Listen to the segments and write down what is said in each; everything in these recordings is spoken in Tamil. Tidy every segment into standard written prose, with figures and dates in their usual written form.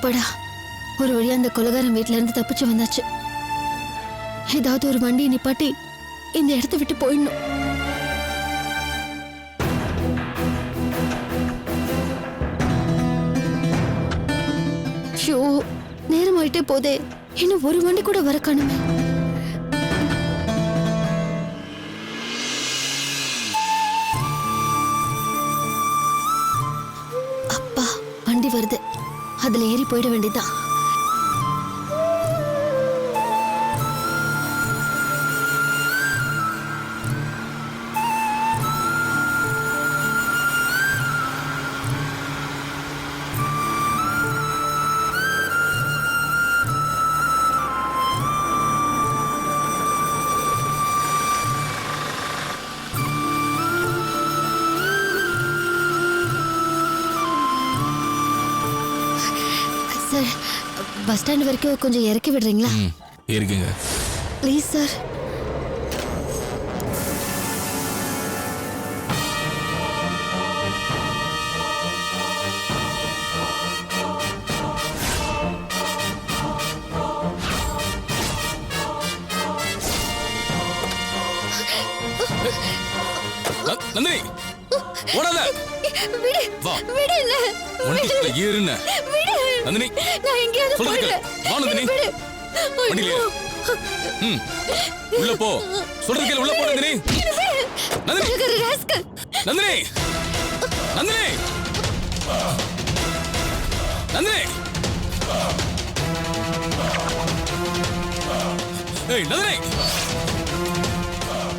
அப்பாடா, ஒரு வழியா அந்த கொலகாரன் வீட்ல இருந்து தப்பிச்சு வந்தாச்சு. ஏதாவது ஒரு வண்டியை நிப்பாட்டி இந்த இடத்தை விட்டு போயிடணும். ஷோ, நேரம் ஆயிட்டே போதே, இன்னும் ஒரு வண்டி கூட வர காணுமே. அப்பா, வண்டி வருது, அதுல ஏறி போயிட வேண்டியதான். சார், பஸ் ஸ்டாண்ட் வரைக்கும் கொஞ்சம் இறக்கி விடுறீங்களா? இருக்குங்க. Please sir. நந்தினி, ஓடாத. விடு, வா. விடு இல்ல. வண்டிக்குள்ள ஏறுன. விடு. நந்தினி, நான் எங்கேயாவது சொல்றதுக்கு போயிடுறேன். வா நந்தினி. விடு. வண்டியில ஏறு. உள்ள போ. சொல்றதுக்கு உள்ள போ நந்தினி. நந்தினி. அழகர் ராஸ்கல். நந்தினி. நந்தினி. நந்தினி. ஏய் நந்தினி.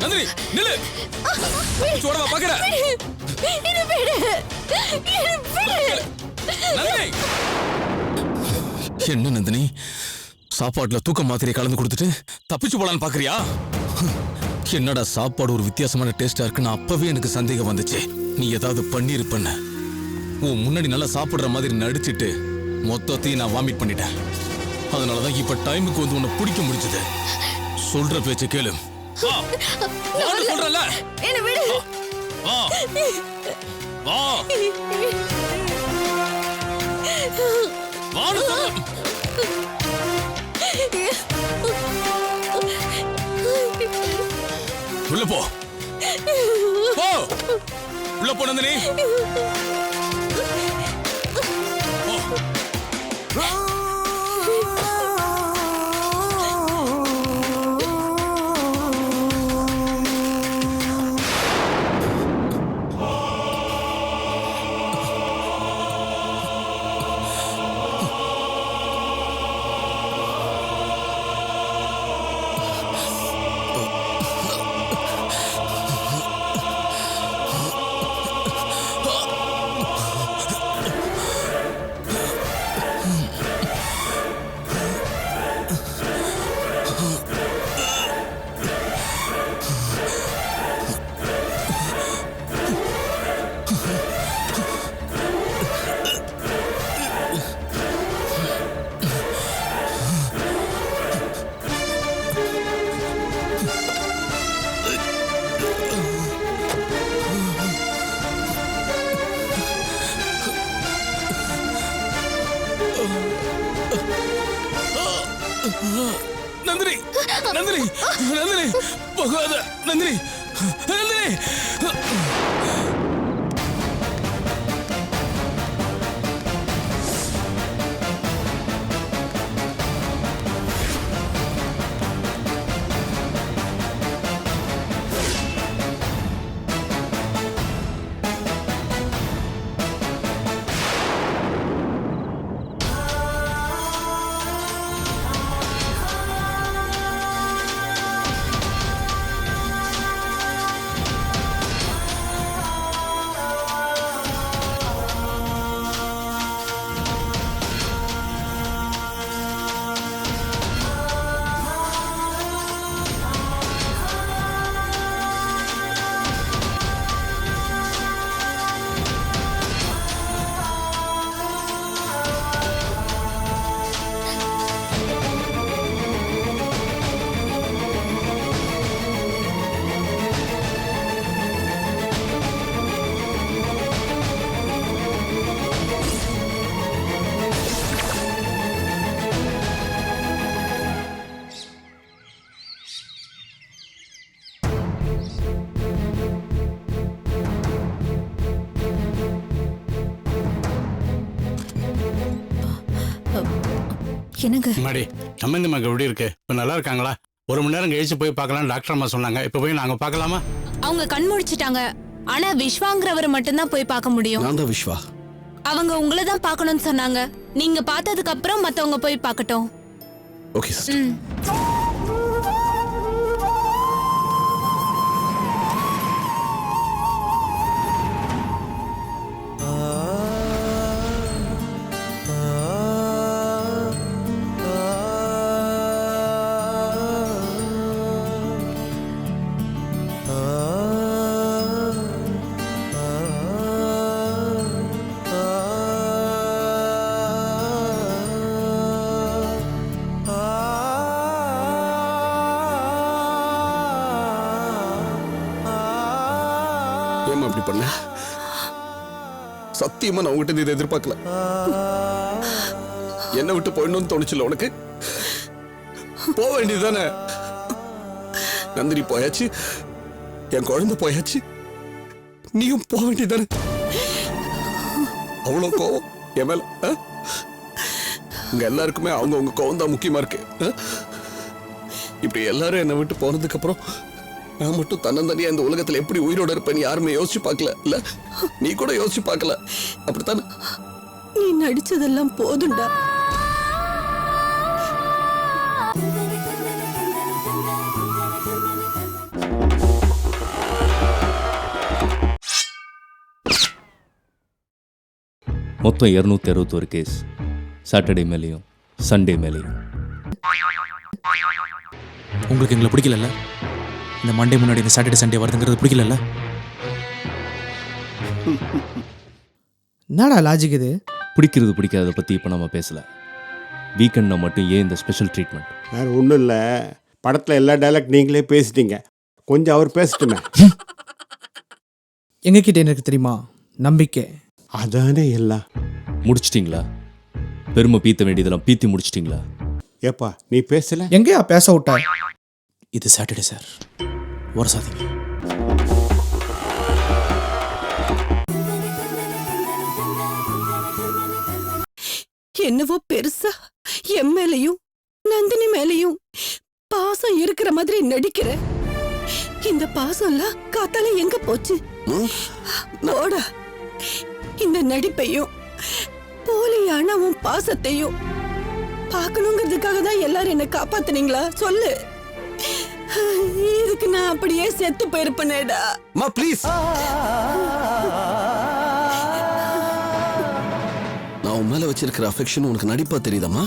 நந்தினி, நில்லு. சோடவா பாக்குற. இது விடு. இது விடு. நந்தினி. என்ன நந்தினி, சாப்பாட்டுல தூக்க மாத்திரை கலந்து கொடுத்துட்டு தப்பிச்சு போலான்னு பாக்குறியா? என்னடா சாப்பாடு ஒரு வித்தியாசமான டேஸ்டா இருக்குன்னு அப்பவே எனக்கு சந்தேகம் வந்துச்சு. நீ ஏதாவது பண்ணிருப்பண்ண. உன் முன்னாடி நல்லா சாப்பிடுற மாதிரி நடிச்சிட்டு மொத்தத்தையும் நான் வாமிட் பண்ணிட்டேன். அதனாலதான் இப்ப டைமுக்கு வந்து உன்னை பிடிக்க முடிஞ்சது. சொல்ற பேச்சு கேளு. சொல்றல. என்ன விடு. வா. வா. வான்னு சொல்ல. உள்ள போ. போ. உள்ள போ நந்தினி. போ. நந்தினி. நந்தினி. நந்தினி. போகாத. நந்தினி. நந்தினி. என்னங்க மாடி சம்பந்தி மக எப்படி இருக்கு இப்போ நல்லா இருக்காங்களா? 1 மணி நேரம் கழிச்சு போய் பார்க்கலாம் டாக்டர் அம்மா சொன்னாங்க. இப்போ போய் நாங்க பார்க்கலாமா? அவங்க கண் முழிச்சிட்டாங்க. ஆனா விஸ்வாங்கிறவர் மட்டும்தான் போய் பார்க்க முடியும். நான் தான் விஸ்வா. அவங்க உங்களை தான் பார்க்கணும்னு சொன்னாங்க. நீங்க பார்த்ததுக்கு அப்புறம் மத்தவங்க போய் பார்க்கட்டும். Okay sister. ஏமா அப்படி பண்ண? சத்தியமா நான் உங்ககிட்ட இதை எதிர்பார்க்கல. என்ன விட்டு போயிடணும்னு தோணுச்சுல உனக்கு? போக வேண்டியதுதானே? நந்தினி போயாச்சு, என் குழந்தை போயாச்சு, நீயும் போக வேண்டியதானே? அவ்வளவு கோவம் என் மேல? உங்க எல்லாருக்குமே அவங்க கோவம் தான் முக்கியமா இருக்கு. இப்படி எல்லாரும் என்னை விட்டு போனதுக்கு அப்புறம் நான் மட்டும் தன்னந்தனியா இந்த உலகத்துல எப்படி உயிரோட இருப்பேன்னு யாருமே யோசிச்சு பார்க்கல. இல்ல நீ கூட யோசிச்சு பார்க்கல, அப்படித்தானே? நீ நடிச்சதெல்லாம் போதும்டா. மொத்தம் 261 கேஸ். சாட்டர்டே மேலேயும் சண்டே மேலேயும். உங்களுக்கு எங்களை பிடிக்கல? இந்த மண்டே முன்னாடி இந்த சாட்டர்டே சண்டே வருதுங்கிறது பிடிக்கல? என்னடா லாஜிக் இது? பிடிக்கிறது பிடிக்காததை பற்றி இப்போ நம்ம பேசல. வீக்கெண்டில் மட்டும் ஏன் இந்த ஸ்பெஷல் ட்ரீட்மெண்ட்? வேறு ஒன்றும் இல்லை, படத்தில் எல்லா டைலாக் நீங்களே பேசிட்டீங்க, கொஞ்சம் அவர் பேசட்டுமே. எங்ககிட்ட எனக்கு தெரியுமா நம்பிக்கை? அதானே எல்லாம். முடிச்சிட்டிங்களா? பெருமை பீத்த வேண்டியதெல்லாம் பீத்தி முடிச்சிட்டிங்களா? ஏப்பா நீ பேசல? எங்கேயா பேச விட்டா? இது சாட்டர்டே சார், வரசாதீங்க. என்னவோ பெருசா என் மேலையும் நந்தினி மேலையும் பாசம் இருக்கிற மாதிரி நடிக்கிற. இந்த பாசம்லாம் காத்தால எங்க போச்சு? போடா. இந்த நடிப்பையும் போலியான உன் பாசத்தையும் பார்க்கணுங்கிறதுக்காக தான் எல்லாரும் என்ன காப்பாத்துனீங்களா? சொல்லு. இதுக்கு நான் அப்படியே செத்து போயிருப்பேனேடா. மா ப்ளீஸ். நான் உன் மேல வச்சிருக்கிற அஃபெக்ஷன் உனக்கு நடிப்பா தெரியுதம்மா?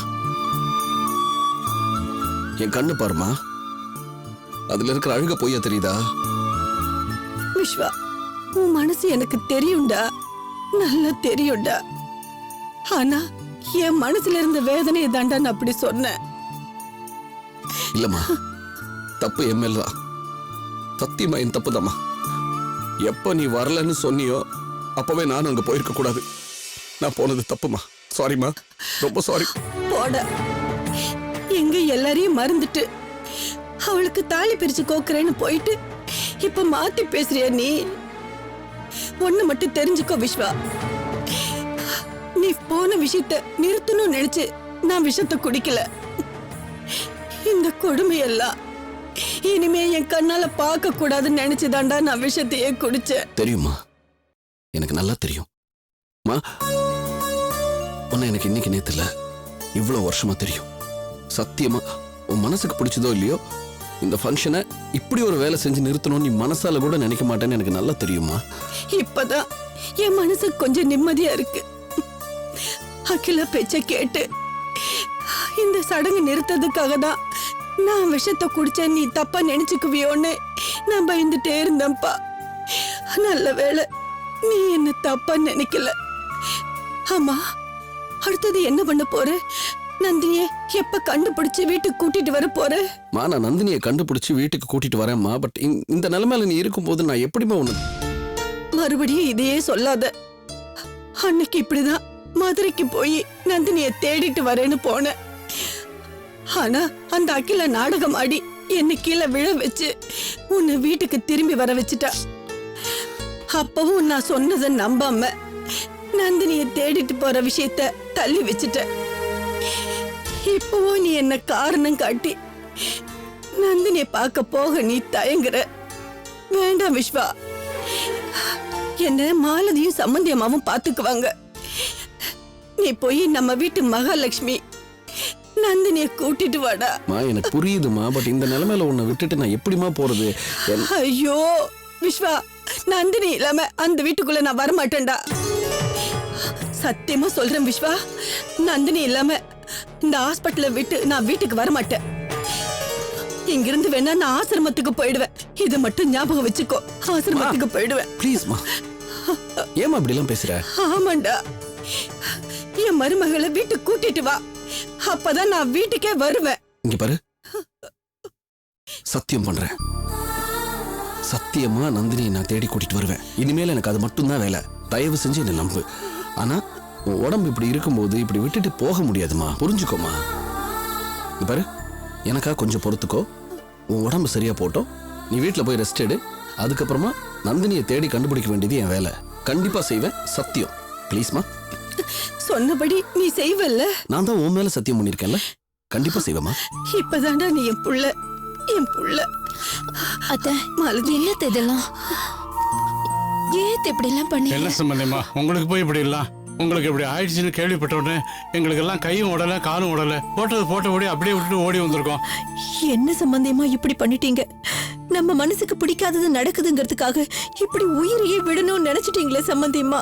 என் கண்ணு பாருமா, அதுல இருக்கிற அழுக பொய்யா தெரியுதா? விஸ்வா, உன் மனசு எனக்கு தெரியும்டா, நல்லா தெரியும்டா. ஆனா என் மனசுல இருந்த வேதனையை தாண்டா நான் அப்படி சொன்னேன். இல்லம்மா, தப்பு என் மேலதான். சத்தியமா என் தப்புதாம்மா. எப்ப நீ வரலன்னு சொன்னியோ அப்பவே நானும் அங்க போயிருக்க கூடாது. நான் போனது தப்புமா. சாரிம்மா, ரொம்ப சாரி. போட. எங்க எல்லாரையும் மறந்துட்டு அவளுக்கு தாலி பிரிச்சு கோக்குறேன்னு போயிட்டு இப்ப மாத்தி பேசுறியா நீ? ஒண்ணு மட்டும் தெரிஞ்சுக்கோ விஸ்வா, நீ போன விஷயத்த நிறுத்தணும்னு நினைச்சு நான் விஷத்தை குடிக்கல. இந்த கொடுமையெல்லாம் இனிமே என் கண்ணால பார்க்க கூடாதுன்னு நினைச்சுதாண்டா நான் விஷத்தையே குடிச்சேன். தெரியுமா, எனக்கு நல்லா தெரியும். உன்னை எனக்கு இன்னைக்கு நேத்துல இவ்வளவு வருஷமா தெரியும். சத்தியமா உன் மனசுக்கு பிடிச்சதோ இல்லையோ இந்த ஃபங்க்ஷனை இப்படி ஒரு வேலை செஞ்சு நிறுத்தணும்னு நீ மனசால கூட நினைக்க மாட்டேன்னு எனக்கு நல்லா தெரியுமா. இப்பதான் என் மனசு கொஞ்சம் நிம்மதியா இருக்கு. அகிலா பேச்ச கேட்டு இந்த சடங்கு நிறுத்ததுக்காக தான் நான் விஷத்தை குடிச்சேன் நீ தப்பா நினைச்சுக்குவியோன்னு நான் பயந்துட்டே இருந்தேன்ப்பா. நல்ல வேளை நீ என்ன தப்பா நினைக்கல. ஆமா, அடுத்தது என்ன பண்ண போற? நந்தினிய எப்ப கண்டுபிடிச்சு வீட்டுக்கு கூட்டிட்டு வர போற? நான் நந்தினியை கண்டுபிடிச்சு வீட்டுக்கு கூட்டிட்டு வரேன்மா. பட் இந்த நிலைமையில நீ இருக்கும்போது நான் எப்படிமா ஒண்ணு? மறுபடியும் இதையே சொல்லாத. அன்னைக்கு இப்படிதான் மதுரைக்கு போய் நந்தினிய தேடிட்டு வரேன்னு போனேன். ஆனா அந்த அகில நாடகம் ஆடி என்ன கீழே விழ வச்சு உன்னை வீட்டுக்கு திரும்பி வர வச்சுட்டா. அப்பவும் நான் சொன்னதை நம்பாம நந்தினிய தேடிட்டு போற விஷயத்த தள்ளி வச்சுட்ட. இப்பவும் நீ என்ன காரணம் காட்டி நந்தினிய பார்க்க போக நீ தயங்குற. வேண்டாம் விஸ்வா, என்ன மாலதியும் சம்பந்தியமாவும் பாத்துக்குவாங்க. நீ போய் நம்ம வீட்டு மகாலட்சுமி நந்தினிய கூட்டிட்டு வாடா. எனக்கு புரியுதுமா, பட் இந்த நிலைமையில உன்னை விட்டுட்டு நான் எப்படிமா போறது? ஐயோ விஸ்வா, நந்தினி இல்லாம அந்த வீட்டுக்குள்ள நான் வரமாட்டேன்டா. சத்தியமா சொல்றேன் விஸ்வா, நந்தினி இல்லாம இந்த ஹாஸ்பிட்டலை விட்டு நான் வீட்டுக்கு வரமாட்டேன். இங்கிருந்து வேணா நான் ஆசிரமத்துக்கு போயிடுவேன். இதை மட்டும் ஞாபகம் வச்சுக்கோ, ஆசிரமத்துக்கு போயிடுவேன். ப்ளீஸ்மா, ஏமா அப்படி எல்லாம் பேசுற? ஆமாண்டா, என் மருமகளை வீட்டுக்கு கூட்டிட்டு வா, அப்பதான் நான் வீட்டுக்கே வருவேன். இங்க பாரு, சத்தியம் பண்றேன், சத்தியமா நந்தினியை நான் தேடி கூட்டிட்டு வருவேன். இனிமேல் எனக்கு அது மட்டும்தான் வேலை. தயவு செஞ்சு என்னை நம்பு. ஆனா உன் உடம்பு இப்படி இருக்கும்போது இப்படி விட்டுட்டு போக முடியாதுமா, புரிஞ்சுக்கோமா. இங்க பாரு, எனக்கா கொஞ்சம் பொறுத்துக்கோ. உன் உடம்பு சரியா போட்டோம், நீ வீட்டுல போய் ரெஸ்ட் எடு. அதுக்கப்புறமா நந்தினியை தேடி கண்டுபிடிக்க வேண்டியது என் வேலை. கண்டிப்பா செய்வேன், சத்தியம். ப்ளீஸ்மா, சொன்னபடி நீ செய்வல்ல? நான் தான் உன் மேல சத்தியம் பண்ணிருக்கேன்ல, கண்டிப்பா செய்வேமா. இப்பதான்டா நீ என் புள்ள, என் புள்ள. அத்தை, மாலதி, என்னத்த இதெல்லாம்? ஏத்து இப்படி எல்லாம் பண்ணி? என்ன சம்பந்தியமா உங்களுக்கு போய் இப்படி எல்லாம்? உங்களுக்கு இப்படி ஆயிடுச்சுன்னு கேள்விப்பட்ட உடனே எங்களுக்கு எல்லாம் கையும் உடல காலும் உடல, போட்டபடி அப்படியே விட்டுட்டு ஓடி வந்திருக்கோம். என்ன சம்பந்தியமா இப்படி பண்ணிட்டீங்க? நம்ம மனசுக்கு பிடிக்காதது நடக்குதுங்கிறதுக்காக இப்படி உயிரையே விடணும்னு நினைச்சிட்டீங்களே சம்பந்தியமா?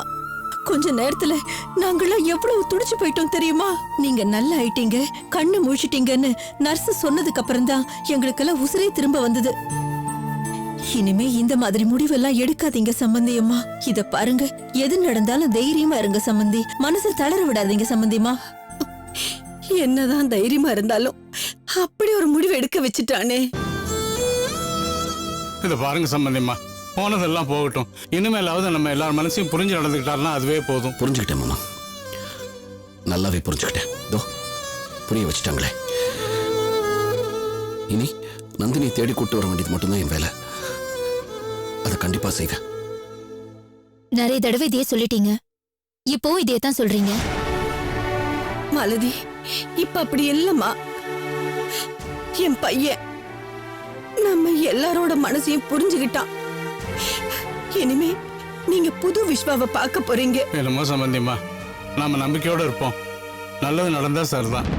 கொஞ்ச நேரத்துல நாங்கெல்லாம் எவ்வளவு துடிச்சு போயிட்டோம் தெரியுமா? நீங்க நல்லா ஆயிட்டீங்க, கண்ணு முழிச்சிட்டீங்கன்னு நர்ஸ் சொன்னதுக்கு அப்புறம் தான் எங்களுக்கெல்லாம் உசுரே திரும்ப வந்தது. இனிமே இந்த மாதிரி முடிவெல்லாம் எடுக்காதீங்க சம்பந்தியம்மா. இத பாருங்க, எது நடந்தாலும் தைரியமா இருங்க சம்பந்தி, மனசை தளர விடாதீங்க சம்பந்தியம்மா. என்னதான் தைரியமா இருந்தாலும் அப்படி ஒரு முடிவு எடுக்க வச்சுட்டானே. இதை பாருங்க சம்பந்தியமா, போனதெல்லாம் போகட்டும். இனிமேலாவது நம்ம எல்லார் மனசையும் புரிஞ்சு நடந்துக்கிட்டாருன்னா அதுவே போதும். புரிஞ்சுக்கிட்டேன் மாமா, நல்லாவே புரிஞ்சுக்கிட்டேன். இதோ புரிய வச்சுட்டாங்களே. இனி நந்தினி தேடி கூட்டு வர வேண்டியது மட்டும்தான் என் வேலை. அதை கண்டிப்பா செய்வேன். நிறைய தடவை இதையே சொல்லிட்டீங்க, இப்போ இதே தான் சொல்றீங்க. மாலதி, இப்ப அப்படி இல்லம்மா. என் பையன் நம்ம எல்லாரோட மனசையும் புரிஞ்சுக்கிட்டான். இனிமே நீங்க புது விஸ்வாவை பார்க்க போறீங்க. என்னமோ சம்பந்தியமா, நாம நம்பிக்கையோட இருப்போம். நல்லது நடந்தா சரிதான்.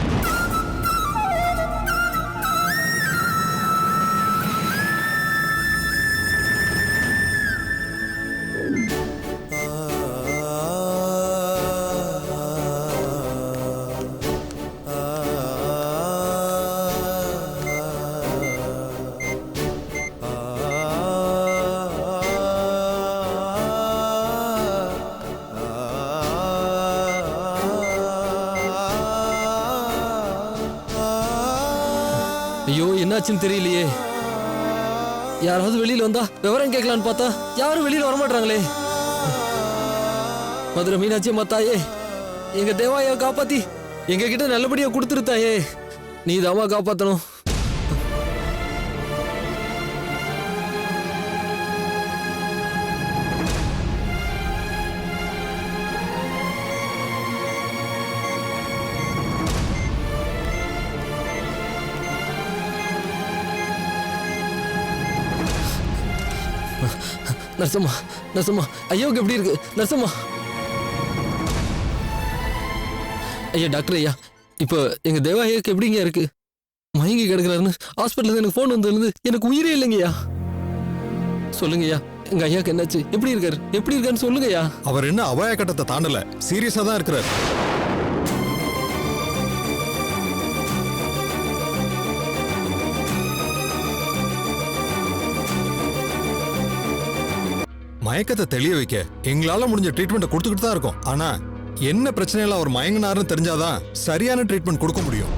ஐயோ, என்னாச்சுன்னு தெரியலையே. யாராவது வெளியில வந்தா விவரம் கேட்கலான்னு பார்த்தா யாரும் வெளியில வரமாட்டாங்களே. மதுரை மீனாட்சி மத்தாயே, எங்க தேவாயா காப்பாத்தி எங்க கிட்ட நல்லபடியா கொடுத்துருத்தாயே, நீ தாமா காப்பாத்தணும். நர்சம்மா, நர்சம்மா, ஐயோக்கு எப்படி இருக்கு நர்சம்மா? ஐயா டாக்டர் ஐயா, இப்போ எங்க தேவா ஐயாக்கு எப்படிங்க இருக்கு? மயங்கி கிடக்குறாருன்னு ஹாஸ்பிட்டல் எனக்கு ஃபோன் வந்திருந்து எனக்கு உயிரே இல்லைங்கய்யா. சொல்லுங்கய்யா, எங்க ஐயாக்கு என்னாச்சு? எப்படி இருக்காரு? எப்படி இருக்காருன்னு சொல்லுங்கய்யா. அவர் என்ன அபாய கட்டத்தை தாண்டல, சீரியஸா தான் இருக்கிறார். மயக்கத்தை தெளிய வைக்க எங்களால முடிஞ்ச ட்ரீட்மெண்ட் கொடுத்துக்கிட்டு தான் இருக்கோம். ஆனா என்ன பிரச்சனையில அவர் மயங்கினாருன்னு தெரிஞ்சாதான் சரியான ட்ரீட்மெண்ட் கொடுக்க முடியும்.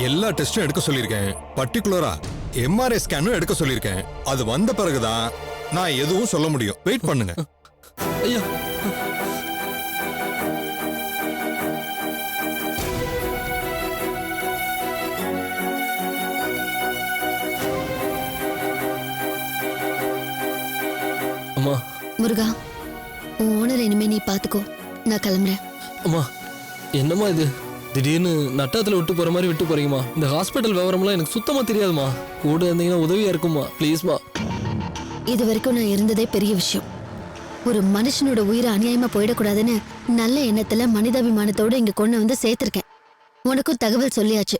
எல்லா டெஸ்டும் எடுக்க சொல்லியிருக்கேன். பர்டிகுலரா எம்ஆர்ஐ ஸ்கேனும் எடுக்க சொல்லியிருக்கேன். அது வந்த பிறகுதான் நான் எதுவும் சொல்ல முடியும். வெயிட் பண்ணுங்க. ஐயா, அம்மா. முருகா, உன் ஓனர் இனிமே நீ பாத்துக்கோ, நான் கிளம்புறேன். அம்மா, என்னம்மா இது திடீர்னு நட்டத்துல விட்டு போற மாதிரி விட்டு போறீங்கம்மா. இந்த ஹாஸ்பிட்டல் விவரம்லாம் எனக்கு சுத்தமா தெரியாதுமா. கூட இருந்தீங்கன்னா உதவியா இருக்குமா, ப்ளீஸ்மா. இது வரைக்கும் நான் இருந்ததே பெரிய விஷயம். ஒரு மனுஷனோட உயிரை அநியாயமா போயிடக்கூடாதுன்னு நல்ல எண்ணத்துல மனிதாபிமானத்தோட இங்க கொண்டு வந்து சேர்த்திருக்கேன். உனக்கும் தகவல் சொல்லியாச்சு.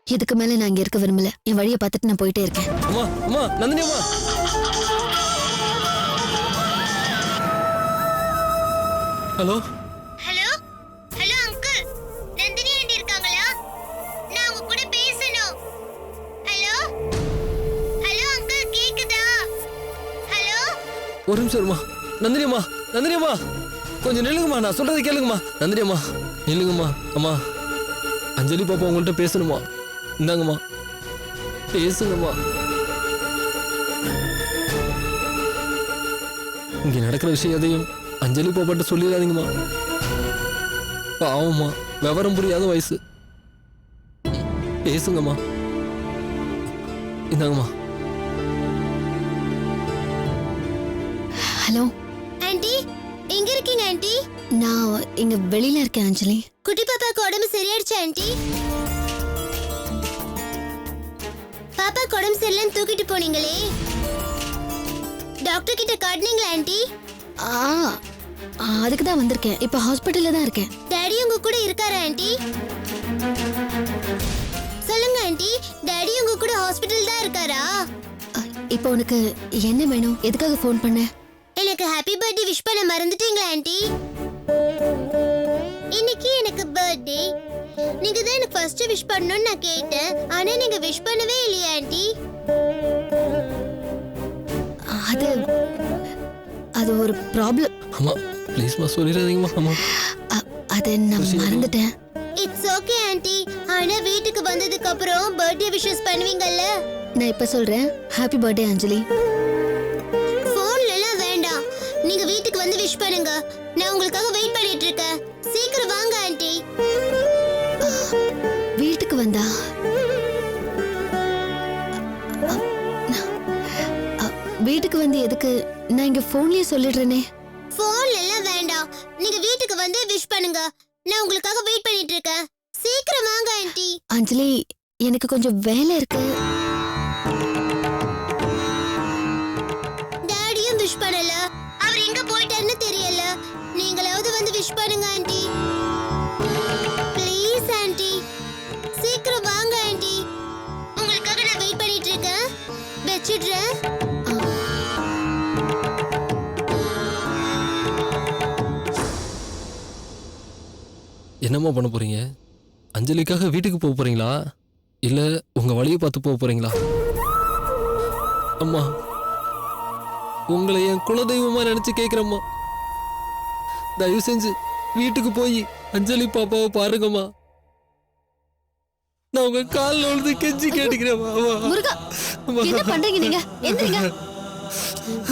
இதுக்கு மேல நான் இங்க இருக்க விரும்பல. என் வழியை பார்த்துட்டு நான் போயிட்டே இருக்கேன். அம்மா அம்மா நந்தினி அம்மா. Hello hello hello uncle, Nandini aunty இருக்காங்களா? நான் உங்க கூட பேசணும். ஹலோ ஹலோ அங்கிள், கேக்குதா? ஹலோ ஒரு நிமிஷம் இருமா. நந்தினி அம்மா, நந்தினி அம்மா கொஞ்சம் நில்லுங்கம்மா, நான் சொல்றதை கேளுங்கம்மா. நந்தினி அம்மா நில்லுங்கம்மா. அம்மா அஞ்சலி பாப்பா உங்கள்கிட்ட பேசணுமா. இந்தாங்கம்மா பேசுங்கம்மா. இங்க நடக்கிற விஷயம் எதையும் அஞ்சலி பாப்பாட்ட சொல்லிடாதீங்கம்மா. பாவம்மா, விவரம் புரியாத வயசு. பேசுங்கம்மா. இந்தாங்கம்மா. ஹலோ ஆண்டி, எங்க இருக்கீங்க ஆண்டி? நான் இங்க வெளியில இருக்கேன் அஞ்சலி. குட்டி பாப்பாக்கு உடம்பு சரியாயிடுச்சா ஆண்டி? பாப்பாக்கு உடம்பு சரியில்லைன்னு தூக்கிட்டு போனீங்களே, டாக்டர் கிட்ட காட்டினீங்களா ஆண்டி? அதுக்கு தான் வந்திருக்கேன். இப்ப ஹாஸ்பிட்டல்ல தான் இருக்கேன். டாடி உங்க கூட இருக்காரா ஆண்டி? சொல்லுங்க ஆண்டி, டாடி உங்க கூட ஹாஸ்பிட்டல் தான் இருக்காரா? இப்போ உனக்கு என்ன வேணும்? எதுக்காக ஃபோன் பண்ண? எனக்கு ஹாப்பி பர்த்டே விஷ் பண்ண மறந்துட்டீங்களா ஆண்டி? இன்னைக்கு எனக்கு பர்த்டே. நீங்க தான் எனக்கு ஃபர்ஸ்ட் விஷ் பண்ணணும்னு நான் கேட்டேன். ஆனா நீங்க விஷ் பண்ணவே இல்லையா ஆண்டி? அது ஒரு ப்ராப்ளம். அம்மா ப்ளீஸ்மா சொல்லிடாதீங்கம்மா. அம்மா அதை நான் மறந்துட்டேன். It's okay aunty. ஆனா வீட்டுக்கு வந்ததுக்கு அப்புறம் பர்த்டே விஷஸ் பண்ணுவீங்கல்ல? நான் இப்ப சொல்றேன். ஹாப்பி பர்த்டே அஞ்சலி. போன்ல எல்லாம் வேண்டாம், நீங்க வீட்டுக்கு வந்து விஷ் பண்ணுங்க. நான் உங்களுக்காக வெயிட் பண்ணிட்டு இருக்கேன். சீக்கிரம் வாங்க ஆண்டி. வீட்டுக்கு வந்தா வீட்டுக்கு வந்து எதுக்கு? நான் இங்க போன்லயே சொல்லிடுறேனே. போன்ல எல்லாம் வேண்டாம், நீங்க வீட்டுக்கு வந்து விஷ் பண்ணுங்க. நான் உங்களுக்காக வெயிட் பண்ணிட்டு இருக்கேன். சீக்கிரம் வாங்க ஆண்டி. அஞ்சலி, எனக்கு கொஞ்சம் வேலை இருக்கு. டாடியும் விஷ் பண்ணல, அவர் எங்க போயிட்டாருன்னு தெரியல. நீங்களாவது வந்து விஷ் பண்ணுங்க ஆண்டி. ப்ளீஸ் ஆண்டி, சீக்கிரம் வாங்க ஆண்டி. உங்களுக்காக நான் வெயிட் பண்ணிட்டு இருக்கேன். வெச்சிடுறேன். என்னம்மா பண்ண போறீங்க? அஞ்சலிக்காக வீட்டுக்கு போக போறீங்களா, இல்ல உங்க வழியை பார்த்து போக போறீங்களா? அம்மா, உங்களை என் குலதெய்வமா நினைச்சு கேக்குறேம்மா. தயவு செஞ்சு வீட்டுக்கு போய் அஞ்சலி பாப்பாவை பாருங்கம்மா. நான் உங்க காலில் விழுந்து கெஞ்சி கேட்டுக்கிறேன். முருகா, என்ன பண்றீங்க நீங்க? எந்திரிங்க,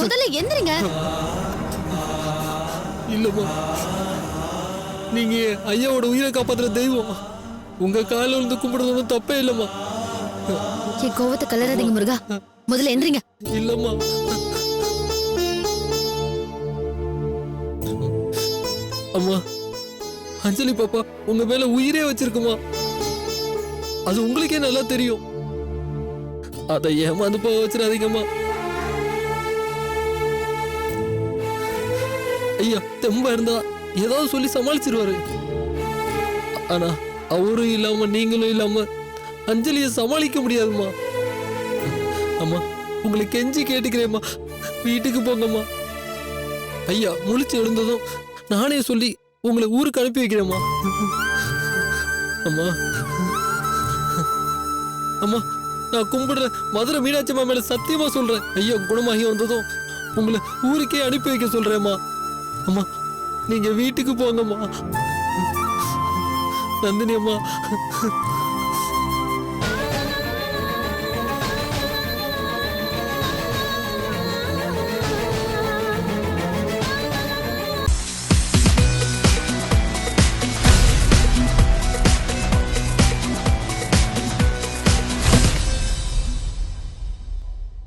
முதல்ல எந்திரிங்க. இல்லம்மா, நீங்க ஐயாவோட உயிரை காப்பாத்துற தெய்வம். உங்க காலில் விழுந்து கும்பிடுறது தப்பே இல்லம்மா. என் கோவத்தை கலராதீங்க முருகா, முதல்ல எந்திரிங்க. இல்லம்மா, அம்மா, அஞ்சலி பாப்பா உங்க மேல உயிரே வச்சிருக்குமா. அது உங்களுக்கே நல்லா தெரியும். அதை ஏமாந்து போக வச்சிடாதீங்கம்மா. ஐயா தெம்பா இருந்தா ஏதாவது சொல்லி சமாளிச்சிருவாரு. ஆனா அவரும் இல்லாம நீங்களும் இல்லாம அஞ்சலியை சமாளிக்க முடியாதுமா. அம்மா, உங்களை கெஞ்சி கேட்டுக்கிறேம்மா, வீட்டுக்கு போங்கம்மா. ஐயா முழிச்சு எழுந்ததும் நானே சொல்லி உங்களை ஊருக்கு அனுப்பி வைக்கிறேம்மா. அம்மா, அம்மா, நான் கும்பிடுற மதுரை மீனாட்சி அம்மா மேல சத்தியமா சொல்றேன். ஐயா குணமாகி வந்ததும் உங்களை ஊருக்கே அனுப்பி வைக்க சொல்றேம்மா. அம்மா, நீங்க வீட்டுக்கு போங்கம்மா. நந்தினி அம்மா.